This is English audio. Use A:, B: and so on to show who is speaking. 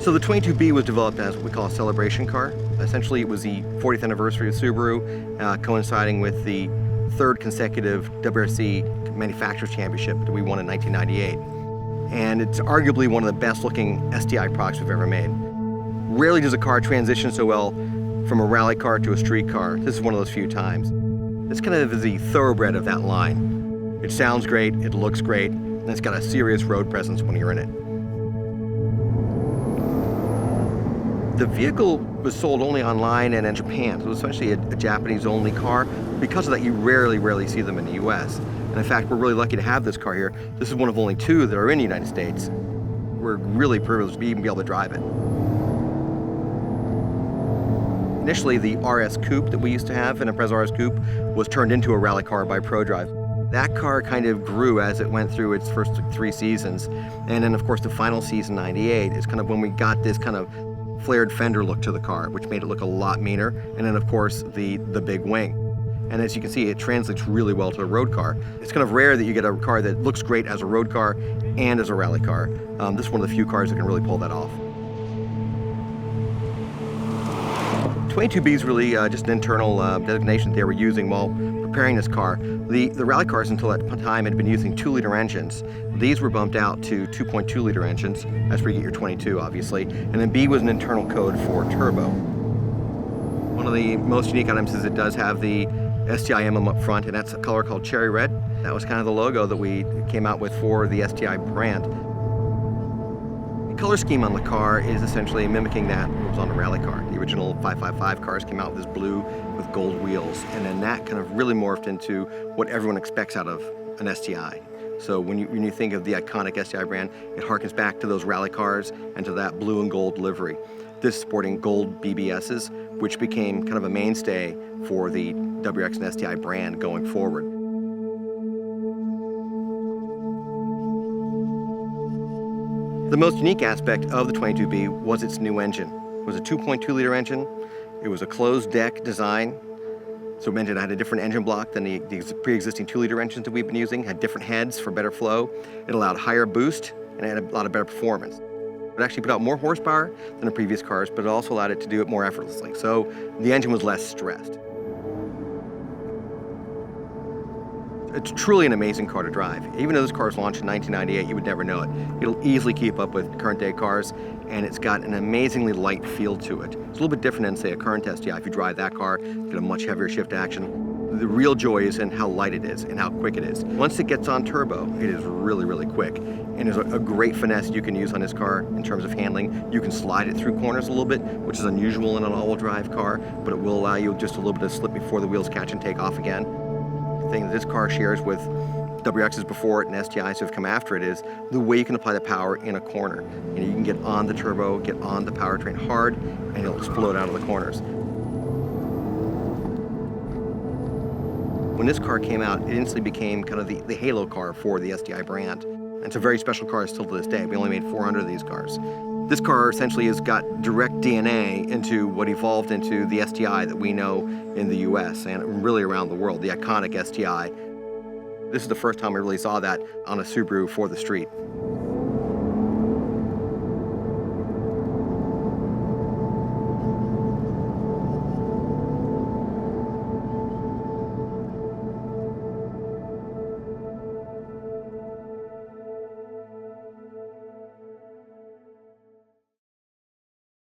A: So the 22B was developed as what we call a celebration car. Essentially, it was the 40th anniversary of Subaru, coinciding with the third consecutive WRC Manufacturers Championship that we won in 1998. And it's arguably one of the best looking STI products we've ever made. Rarely does a car transition so well from a rally car to a street car. This is one of those few times. It's kind of the thoroughbred of that line. It sounds great, it looks great, and it's got a serious road presence when you're in it. The vehicle was sold only online and in Japan, so it was essentially a Japanese-only car. Because of that, you rarely see them in the US. And in fact, we're really lucky to have this car here. This is one of only two that are in the United States. We're really privileged to even be able to drive it. Initially, the RS Coupe that we used to have, an Impreza RS Coupe, was turned into a rally car by ProDrive. That car kind of grew as it went through its first 3 seasons. And then, of course, the final season, 98, is kind of when we got this kind of flared fender look to the car, which made it look a lot meaner. And then, of course, the big wing. And as you can see, it translates really well to a road car. It's kind of rare that you get a car that looks great as a road car and as a rally car. This is one of the few cars that can really pull that off. 22B is really just an internal designation they were using while preparing this car. The rally cars until that time had been using 2-liter engines. These were bumped out to 2.2-liter engines. That's where you get your 22, obviously. And then B was an internal code for turbo. One of the most unique items is it does have the STI emblem up front, and that's a color called cherry red. That was kind of the logo that we came out with for the STI brand. The color scheme on the car is essentially mimicking that what was on the rally car. The original 555 cars came out with this blue with gold wheels, and then that kind of really morphed into what everyone expects out of an STI. So when you think of the iconic STI brand, it harkens back to those rally cars and to that blue and gold livery. This sporting gold BBSs, which became kind of a mainstay for the WRX and STI brand going forward. The most unique aspect of the 22B was its new engine. It was a 2.2-liter engine. It was a closed deck design. So it meant it had a different engine block than the pre-existing 2-liter engines that we've been using, had different heads for better flow. It allowed higher boost, and it had a lot of better performance. It actually put out more horsepower than the previous cars, but it also allowed it to do it more effortlessly. So the engine was less stressed. It's truly an amazing car to drive. Even though this car was launched in 1998, you would never know it. It'll easily keep up with current day cars, and it's got an amazingly light feel to it. It's a little bit different than, say, a current STI. If you drive that car, you get a much heavier shift action. The real joy is in how light it is and how quick it is. Once it gets on turbo, it is really quick. And there's a great finesse you can use on this car in terms of handling. You can slide it through corners a little bit, which is unusual in an all-wheel drive car, but it will allow you just a little bit of slip before the wheels catch and take off again. The thing that this car shares with WRXs before it and STIs who have come after it is the way you can apply the power in a corner. You can get on the turbo, get on the powertrain hard, and it'll explode out of the corners. When this car came out, it instantly became kind of the halo car for the STI brand. And it's a very special car still to this day. We only made 400 of these cars. This car essentially has got direct DNA into what evolved into the STI that we know in the US and really around the world, the iconic STI. This is the first time I really saw that on a Subaru for the street.